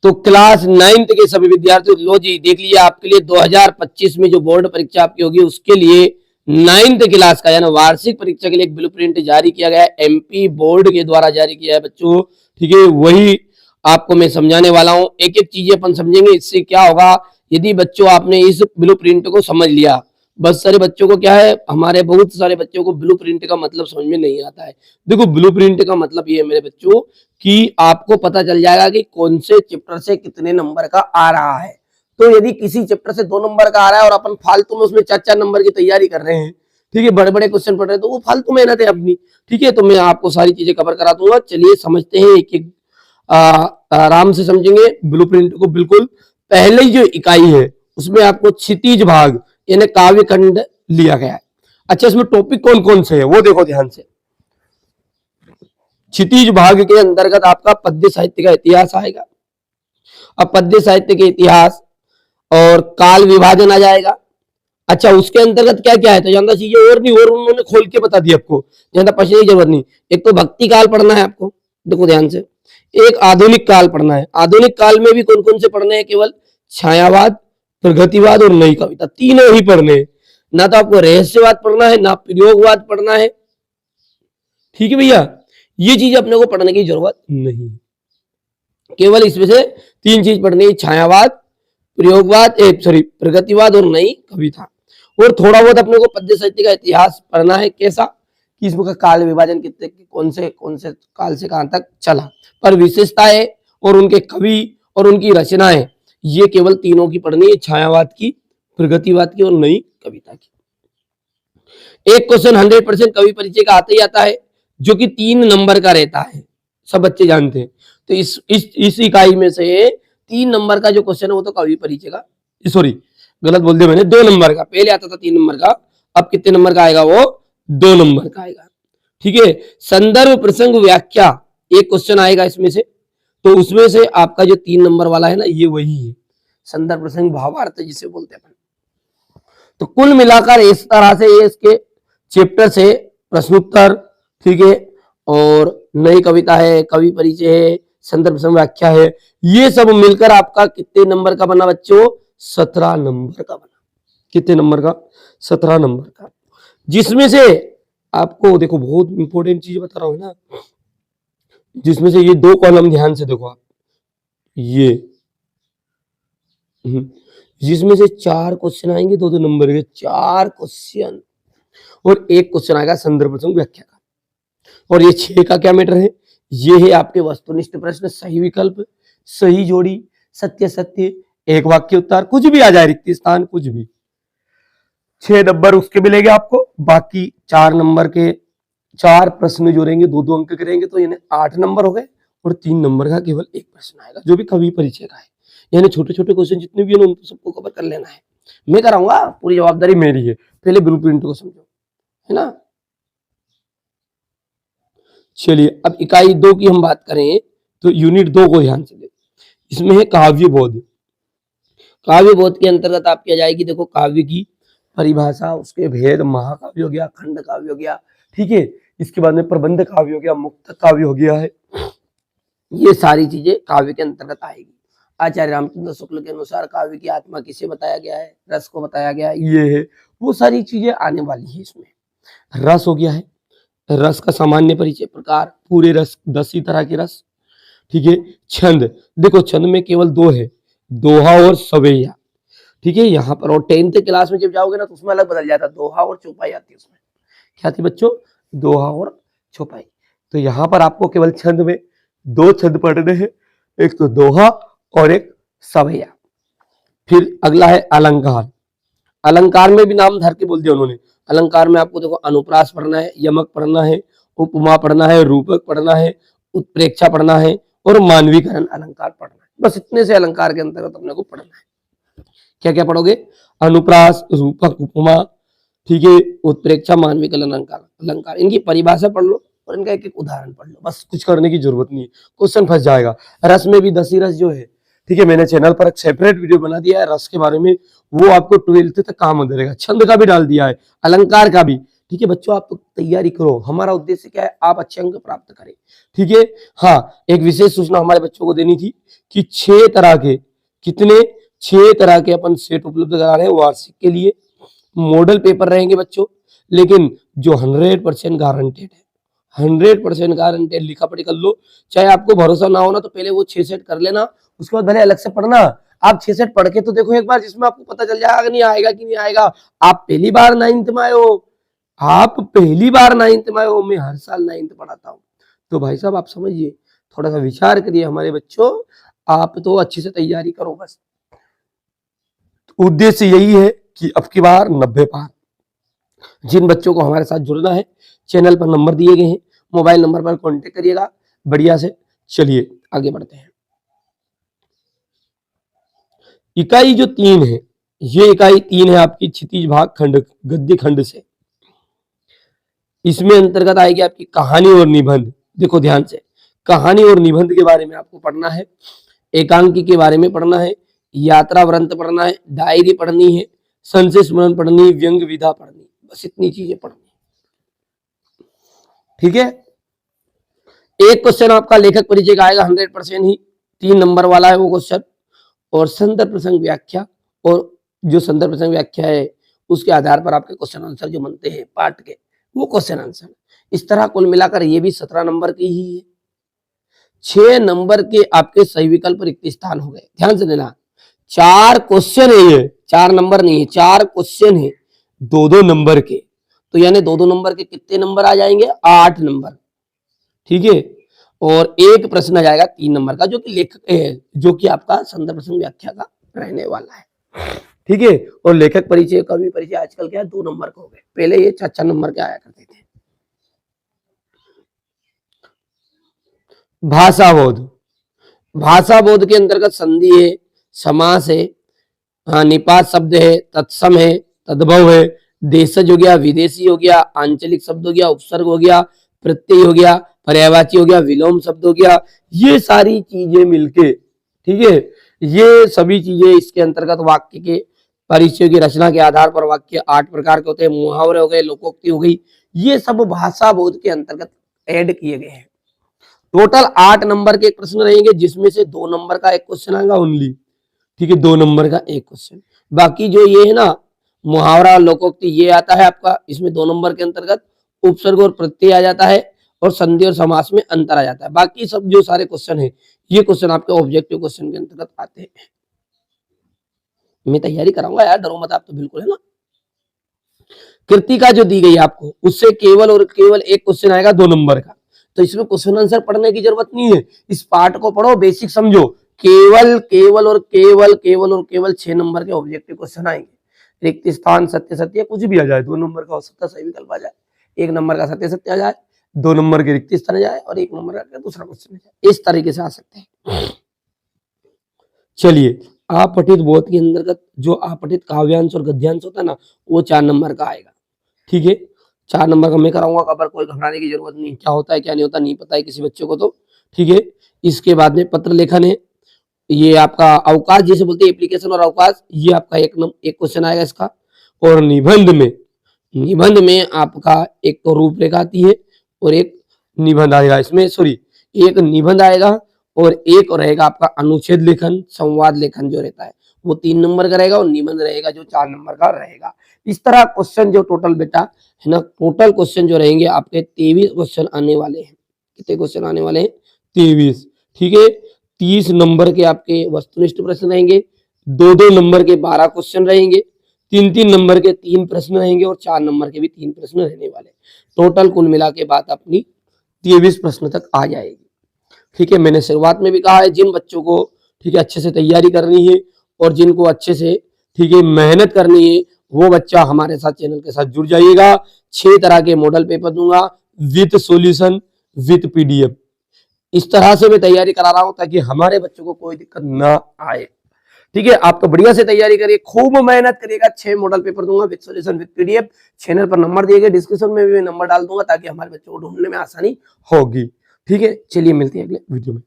तो class 9th के सभी विद्यार्थियों, लो जी देख लीजिए, आपके लिए 2025 में जो बोर्ड परीक्षा आपकी होगी उसके लिए 9th क्लास का यानी वार्षिक परीक्षा के लिए एक ब्लूप्रिंट जारी किया गया है, एमपी बोर्ड के द्वारा जारी किया है बच्चों। ठीक है, वही आपको मैं समझाने वाला हूं, एक एक चीजें अपन समझेंगे। इससे क्या होगा, यदि बच्चों आपने इस ब्लूप्रिंट को समझ लिया, बहुत सारे बच्चों को क्या है, हमारे बहुत सारे बच्चों को ब्लूप्रिंट का मतलब समझ में नहीं आता है। देखो ब्लूप्रिंट का मतलब ये है मेरे बच्चों कि आपको पता चल जाएगा कि कौन से चैप्टर से कितने नंबर का आ रहा है। तो यदि किसी चैप्टर से 2 नंबर का आ रहा है और अपन फालतू में उसमें 4-4 नंबर की तैयारी कर रहे हैं, ठीक है, बड़े बड़े क्वेश्चन पढ़ रहे हैं, तो वो फालतू मेहनत है अपनी। ठीक है, तो मैं आपको सारी चीजें कवर करा दूंगा। चलिए समझते हैं, एक एक आराम से समझेंगे ब्लूप्रिंट को। बिल्कुल पहले जो इकाई है उसमें आपको क्षितिज भाग यानी काव्य खंड लिया गया है। अच्छा, इसमें टॉपिक कौन कौन से है वो देखो ध्यान से। क्षितिज भाग के अंतर्गत आपका पद्य साहित्य का इतिहास आएगा। अब पद्य साहित्य के इतिहास और काल विभाजन आ जाएगा। अच्छा, उसके अंतर्गत क्या क्या है तो ज्यादा चीजें और नहीं, और उन्होंने खोल के बता दी आपको, ज्यादा पढ़ने की जरूरत नहीं। एक तो भक्ति काल पढ़ना है आपको, देखो ध्यान से। एक आधुनिक काल पढ़ना है। आधुनिक काल में भी कौन कौन से पढ़ने हैं, केवल छायावाद, प्रगतिवाद और नई कविता, तीनों ही पढ़ने हैं। ना तो आपको रहस्यवाद पढ़ना है, ना प्रयोगवाद पढ़ना है। ठीक है भैया, ये चीज अपने को पढ़ने की जरूरत नहीं है। केवल इसमें से 3 चीज पढ़नी है, छायावाद, प्रयोगवाद, प्रगतिवाद और नई कविता। और थोड़ा बहुत अपने को पद्य साहित्य का इतिहास पढ़ना है। कैसा कि इसमें काल विभाजन कितने कौन से काल से कहां तक चला, पर विशेषताएं और उनके कवि और उनकी रचनाएं, ये केवल तीनों की पढ़नी है, छायावाद की, प्रगतिवाद की और नई कविता की। एक क्वेश्चन 100% कवि परिचय का आता ही आता है, जो कि 3 नंबर का रहता है, सब बच्चे जानते हैं। तो इस इकाई में से 3 नंबर का जो क्वेश्चन है वो तो कवि परिचय का, सॉरी गलत बोल दिया मैंने, 2 नंबर का। पहले आता था 3 नंबर का, अब कितने नंबर का आएगा, वो 2 नंबर का आएगा। ठीक है, संदर्भ प्रसंग व्याख्या एक क्वेश्चन आएगा इसमें से। तो उसमें से आपका जो 3 नंबर वाला है ना, ये वही है, संदर्भ प्रसंग भावार्थ जिसे बोलते हैं। तो कुल मिलाकर इस तरह से ये इसके चैप्टर से प्रश्नोत्तर, ठीक है, और नई कविता है, कवि परिचय है, संदर्भ प्रसंग व्याख्या है, ये सब मिलकर आपका कितने नंबर का बना बच्चों, 17 नंबर का बना। कितने नंबर का, 17 नंबर का। जिसमें से आपको देखो बहुत इंपॉर्टेंट चीज बता रहा हूं ना, जिसमें से ये 2 कॉलम ध्यान से देखो आप, ये जिसमें से 4 क्वेश्चन आएंगे 2-2 नंबर के, 4 क्वेश्चन, और 1 क्वेश्चन आएगा संदर्भ प्रसंग व्याख्या का। और ये 6 का क्या मैटर है, ये है आपके वस्तुनिष्ठ प्रश्न, सही विकल्प, सही जोड़ी, सत्य सत्य, एक वाक्य उत्तर, कुछ भी आ जाए, रिक्त स्थान, कुछ भी। 6 नंबर उसके मिलेंगे आपको। बाकी 4 नंबर के 4 प्रश्न जो रहेंगे 2-2 अंक के रहेंगे, तो यानी 8 नंबर हो गए। और 3 नंबर का केवल 1 प्रश्न आएगा, जो भी कवि परिचय का है। यानी छोटे छोटे क्वेश्चन जितने भी है ना, उनको सबको कवर कर लेना है। मैं कराऊंगा, पूरी जवाबदारी मेरी है। पहले ब्लूप्रिंट को समझो, है ना। चलिए अब इकाई 2 की हम बात करें तो यूनिट 2 को ध्यान से देखो। इसमें है काव्य बोध। काव्य बोध के अंतर्गत आपकी आ जाएगी, देखो काव्य की परिभाषा, उसके भेद, महाकाव्य हो गया, खंड काव्य हो गया, ठीक है, इसके बाद में प्रबंध काव्य हो गया, मुक्त काव्य हो गया है। ये सारी चीजें काव्य के अंतर्गत आएगी। आचार्य रामचंद्र शुक्ल के अनुसार काव्य की आत्मा किसे बताया गया है, रस को बताया गया है, ये है, वो सारी चीजें आने वाली है इसमें। रस हो गया है, रस का सामान्य परिचय, प्रकार, पूरे रस, 10 ही तरह के रस, ठीक है। छंद, देखो छंद में केवल 2 है, दोहा और सवैया, ठीक है, यहाँ पर। और 10th क्लास में जब जाओगे ना तो उसमें अलग बदल जाता है, दोहा और चौपाई आती है उसमें। क्या थी बच्चों, दोहा और चौपाई। तो यहाँ पर आपको केवल छंद में 2 छंद पढ़ने हैं, एक तो दोहा और एक सवैया। फिर अगला है अलंकार। अलंकार में भी नाम धर के बोल दिया उन्होंने। अलंकार में आपको देखो अनुप्रास पढ़ना है, यमक पढ़ना है, उपमा पढ़ना है, रूपक पढ़ना है, उत्प्रेक्षा पढ़ना है और मानवीकरण अलंकार पढ़ना है। बस इतने से अलंकार के अंतर्गत अपने को पढ़ना है। क्या क्या पढ़ोगे, अनुप्रास, रूपक, उपमा, ठीक है, उत्प्रेक्षा, मानवीकरण अलंकार। अलंकार इनकी परिभाषा पढ़ लो और इनका एक एक उदाहरण पढ़ लो, बस कुछ करने की जरूरत नहीं है, क्वेश्चन फंस जाएगा। रस में भी 10 ही रस जो है, ठीक है, मैंने चैनल पर एक सेपरेट वीडियो बना दिया है रस के बारे में, वो आपको 12th तक काम रहेगा। छंद का भी डाल दिया है, अलंकार का भी, ठीक है बच्चों, आप तैयारी करो, हमारा उद्देश्य क्या है, आप अच्छे अंक प्राप्त करें। ठीक है, हाँ एक विशेष सूचना हमारे बच्चों को देनी थी कि 6 तरह के, कितने 6 तरह के अपन सेट उपलब्ध करा रहे हैं वार्षिक के लिए। मॉडल पेपर रहेंगे बच्चों, लेकिन जो 100% गारंटेड है, 100% गारंटेड, लिखा पढ़ी कर लो। चाहे आपको भरोसा ना हो ना तो पहले वो 6 सेट कर लेना, उसके बाद भले अलग से पढ़ना। आप 6 सेट पढ़ के तो देखो एक बार, जिसमें आपको पता चल जाएगा नहीं आएगा कि नहीं आएगा। आप पहली बार 9th में आए हो, आप पहली बार 9th में आए हो, मैं हर साल 9th पढ़ाता हूँ। तो भाई साहब आप समझिए, थोड़ा सा विचार करिए हमारे बच्चों, आप तो अच्छे से तैयारी करो बस। उद्देश्य यही है कि अब की बार 90 पार। जिन बच्चों को हमारे साथ जुड़ना है, चैनल पर नंबर दिए गए हैं, मोबाइल नंबर पर कांटेक्ट करिएगा बढ़िया से। चलिए आगे बढ़ते हैं। इकाई जो 3 है, ये इकाई 3 है आपकी क्षितिज भाग खंड गद्य खंड से। इसमें अंतर्गत आएगी आपकी कहानी और निबंध। देखो ध्यान से, कहानी और निबंध के बारे में आपको पढ़ना है, एकांकी के बारे में पढ़ना है, यात्रा वृंत पढ़ना है, डायरी पढ़नी है, संशय स्मरण पढ़नी, व्यंग विधा पढ़नी, बस इतनी चीजें पढ़नी। ठीक है, एक क्वेश्चन आपका लेखक परिचय का आएगा 100% ही, 3 नंबर वाला है वो क्वेश्चन, और संदर्भ प्रसंग व्याख्या, और जो संदर्भ प्रसंग व्याख्या है उसके आधार पर आपके क्वेश्चन आंसर जो बनते हैं पार्ट के, वो क्वेश्चन आंसर। इस तरह कुल मिलाकर ये भी 17 नंबर की ही है। 6 नंबर के आपके सही विकल्प रिक्त स्थान हो गए। ध्यान से देना, 4 क्वेश्चन है ये, 4 नंबर नहीं है, 4 क्वेश्चन है 2-2 नंबर के। तो यानी 2-2 नंबर के कितने नंबर आ जाएंगे, 8 नंबर। ठीक है, और एक प्रश्न आ जाएगा 3 नंबर का, जो कि लेखक है, जो कि आपका संदर्भ प्रसंग व्याख्या का रहने वाला है। ठीक है, और लेखक परिचय, कवि परिचय आजकल क्या है 2 नंबर का हो गए, पहले ये 4-4 नंबर के आया करते थे। भाषा बोध, भाषा बोध के अंतर्गत संधि है, समास है, निपात शब्द है, तत्सम है, तद्भव है, देशज हो गया, विदेशी हो गया, आंचलिक शब्द हो गया, उपसर्ग हो गया, प्रत्यय हो गया, पर्यायवाची हो गया, विलोम शब्द हो गया। ये सारी चीजें मिलके, ठीक है, ये सभी चीजें इसके अंतर्गत वाक्य के परिचय की रचना के आधार पर वाक्य 8 प्रकार के होते हैं, मुहावरे हो गए, लोकोक्ति हो गई, ये सब भाषा बोध के अंतर्गत ऐड किए गए हैं। टोटल 8 नंबर के एक प्रश्न रहेंगे, जिसमें से 2 नंबर का एक क्वेश्चन आएगा ओनली। ठीक है, 2 नंबर का एक क्वेश्चन, बाकी जो ये है ना मुहावरा लोकोक्ति ये आता है आपका, इसमें 2 नंबर के अंतर्गत उपसर्ग और प्रत्यय आ जाता है, और संधि और समास में अंतर आ जाता है। बाकी सब जो सारे क्वेश्चन है, ये क्वेश्चन आपके ऑब्जेक्टिव क्वेश्चन के अंतर्गत आते हैं। मैं तैयारी कराऊंगा यार, डरो मत आप तो बिल्कुल, है ना। कृतिका जो दी गई आपको, उससे केवल और केवल एक क्वेश्चन आएगा 2 नंबर का, तो इसमें क्वेश्चन आंसर पढ़ने की जरूरत नहीं है, इस पार्ट को पढ़ो, बेसिक समझो। केवल केवल और केवल केवल और केवल 6 नंबर के ऑब्जेक्टिव क्वेश्चन आएंगे। रिक्त स्थान, सत्य सत्य, कुछ भी आ जाए, 2 नंबर का हो सकता है सही विकल्प आ जाए, 1 नंबर का सत्य सत्य आ जाए, 2 नंबर के रिक्त स्थान आ जाए, और 1 नंबर का दूसरा क्वेश्चन आ जाए, इस तरीके से आ सकते हैं। चलिए, आपठित बोध के अंतर्गत जो आपठित काव्यांश और गद्यांश होता है ना, वो 4 नंबर का आएगा। ठीक है, 4 नंबर का मैं कराऊंगा कवर, कोई घबराने की जरूरत नहीं, क्या होता है क्या नहीं होता नहीं पता है किसी बच्चे को तो। ठीक है, इसके बाद में पत्र लेखन है, ये आपका अवकाश जिसे बोलते हैं, एप्लीकेशन और अवकाश, ये आपका एक क्वेश्चन आएगा इसका। और निबंध में आपका एक तो रूपरेखा आती है और एक निबंध आएगा, इसमें सॉरी एक निबंध आएगा और एक रहेगा आपका अनुच्छेद लेखन, संवाद लेखन जो रहता है वो 3 नंबर का रहेगा, और निबंध रहेगा जो 4 नंबर का रहेगा। इस तरह क्वेश्चन जो टोटल बेटा है ना, टोटल क्वेश्चन जो रहेंगे आपके 23 क्वेश्चन आने वाले हैं। कितने क्वेश्चन आने वाले हैं, 23। ठीक है, 30 नंबर के आपके वस्तुनिष्ठ प्रश्न रहेंगे, 2-2 नंबर के 12 क्वेश्चन रहेंगे, 3-3 नंबर के 3 प्रश्न रहेंगे, और 4 नंबर के भी 3 प्रश्न रहने वाले। टोटल कुल मिला के बात अपनी 23 प्रश्न तक आ जाएगी। ठीक है, मैंने शुरुआत में भी कहा है, जिन बच्चों को ठीक है अच्छे से तैयारी करनी है और जिनको अच्छे से ठीक है मेहनत करनी है, वो बच्चा हमारे साथ चैनल के साथ जुड़ जाइएगा। 6 तरह के मॉडल पेपर दूंगा विथ सॉल्यूशन विथ पीडीएफ। इस तरह से मैं तैयारी करा रहा हूं ताकि हमारे बच्चों को कोई दिक्कत ना आए। ठीक है, आप तो बढ़िया से तैयारी करिए, खूब मेहनत करिएगा। 6 मॉडल पेपर दूंगा with solution with PDF. Channel पर नंबर दिए गए, डिस्क्रिप्शन में भी नंबर डाल दूंगा ताकि हमारे बच्चों को ढूंढने में आसानी होगी। ठीक है, चलिए मिलते हैं अगले वीडियो में।